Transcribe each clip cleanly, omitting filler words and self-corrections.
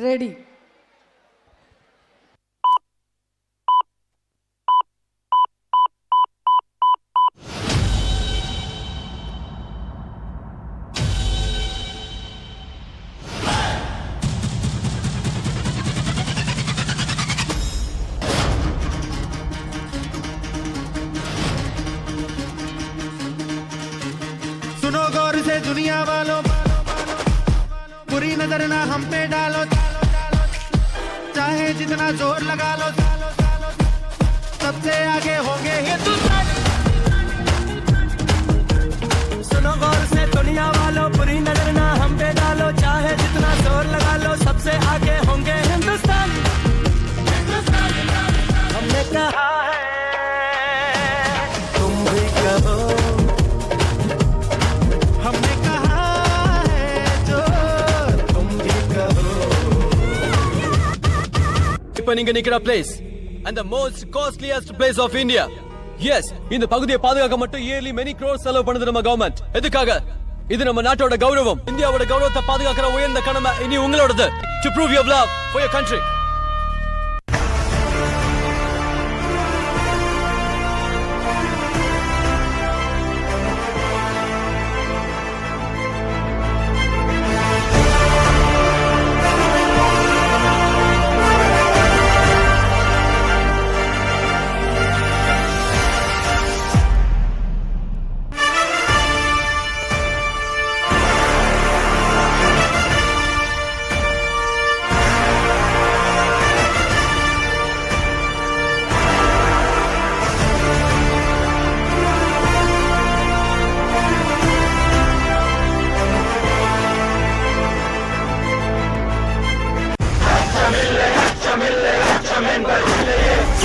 Ready. सुनो गौर से दुनिया वालों, बुरी नजर ना हम पे डालो, चाहे जितना जोर लगा लो, सबसे आगे होंगे हिंदुस्तान। सुनो गौर से दुनिया वालों, बुरी नजर ना हम पे डालो, चाहे जितना जोर लगा लो, सबसे आगे होंगे हिंदुस्तान। हमने कहा है तुम भी कहो, हमने कहा है जो तुम भी कहो। இப்ப நீங்க நிக்கிற place and the most costliest place of India. Yes, இந்த பகுதியை பாதுகாக்க மட்டும் yearly many crores செலவு பண்ணுது நம்ம கவர்மெண்ட். எதுக்காக? இது நம்ம நாட்டோட கௌரவம். இந்தியாவோட கௌரவத்தை பாதுகாக்கிற உயர்ந்த கடமை இனி உங்களோடது. To prove your love for your country.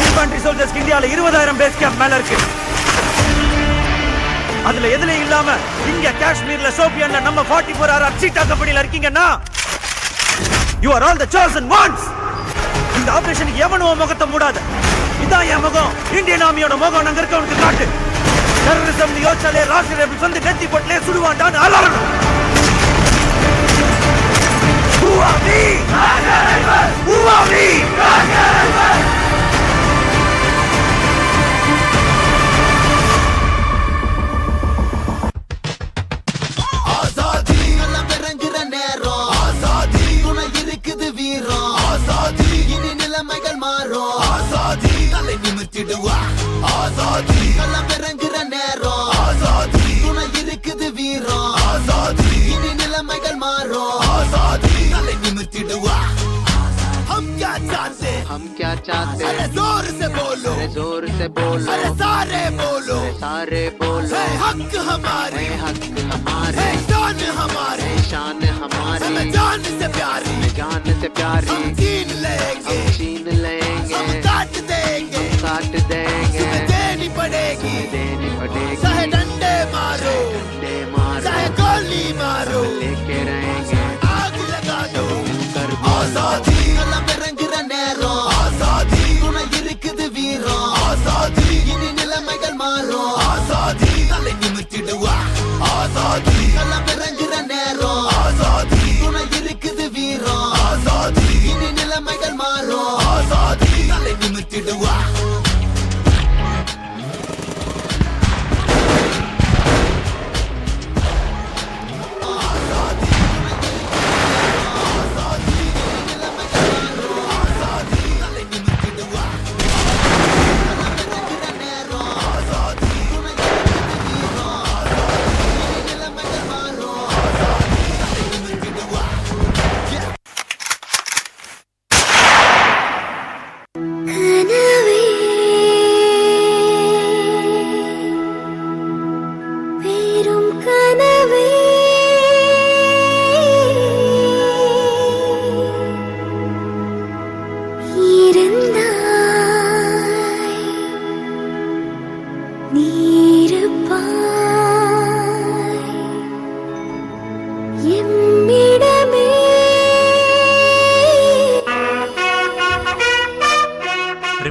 Infantry soldiers இந்தியால 20,000 பேஸ் கேம்ப் மேல இருக்கு. அதுல எதுல இல்லாம இங்க காஷ்மீர்ல சோபியான்ல நம்ம 44 ஆர் சீட்டா கம்பெனில இருக்கீங்கன்னா you are all the chosen ones. இந்த ஆபரேஷனுக்கு எவனும் முகத்தை மூடாத. இதான் என் முகம். இந்தியன் ஆர்மியோட முகம் அங்க இருக்கவனுக்கு காட்டு. டெரரிசம் யோசிச்சாலே ராஷ்டிரிய வந்து நெத்தி போட்டுலே சுடுவான்டான்னு அலறணும். Who are we? Who are we? நிலைமைகள் மாறும். ஆசாதி தலை நிமித்திடுவா. ஆசாதி களம் இறங்குற நேரம். ஆசாதி துணை இருக்குது வீரம். ஆசாதி இனி நிலைமைகள் மாறும். ஆசாதி தலை நிமித்திடுவா. हम क्या चाहते, हम क्या चाहते, अरे जोर से बोलो, अरे जोर से बोलो, अरे सारे बोलो, अरे सारे बोलो, है हक हमारे, है हक हमारे, है शान हमारे, है शान हमारी, हमें जान से प्यारी, जान से प्यारी, हम छीन लेंगे, हम छीन लेंगे, हम काट देंगे, हम काट देंगे, तुम्हें देनी पड़ेगी, देनी पड़ेगी, चाहे डंडे मारो, डंडे मारो, चाहे गोली मारो, लेके रहेंगे, आग लगा दो, कर आजादी களம் இறங்குற நேரம். ஆசாதி துணை இருக்குது வீரம். ஆசாதி இனி நிலைமைகள் மாறும். ஆசாதி தலை நிமித்திடுவா. ஆசாதி களம் இறங்குற நேரம். ஆசாதி துணை இருக்குது வீரம். ஆசாதி இனி நிலைமைகள் மாறும். ஆசாதி தலை நிமித்திடுவா.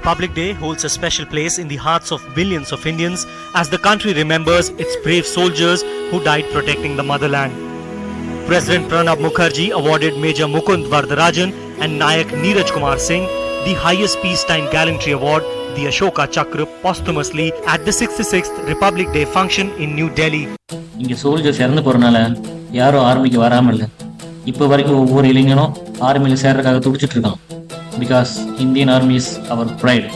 Republic Day holds a special place in the hearts of billions of Indians as the country remembers its brave soldiers who died protecting the motherland. President Pranab Mukherjee awarded Major Mukund Vardarajan and Nayak Neeraj Kumar Singh the highest peacetime gallantry award, the Ashoka Chakra, posthumously at the 66th Republic Day function in New Delhi. இங்கே soldiers இறந்து போகிறனால யாரும் ஆர்மிக்கு வராமல் இல்லை. இப்போ வரைக்கும் ஒவ்வொரு இளைஞனும் ஆர்மியில் சேர்றதுக்காக துடிச்சிட்டு இருக்கான். Because Indian army is our pride.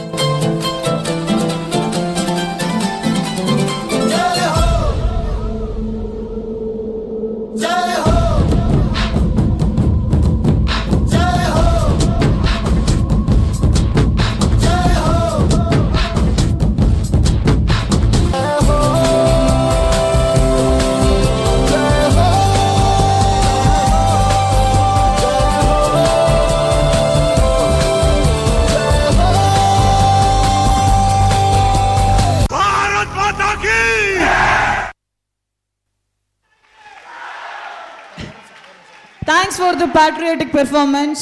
Thanks for the patriotic performance.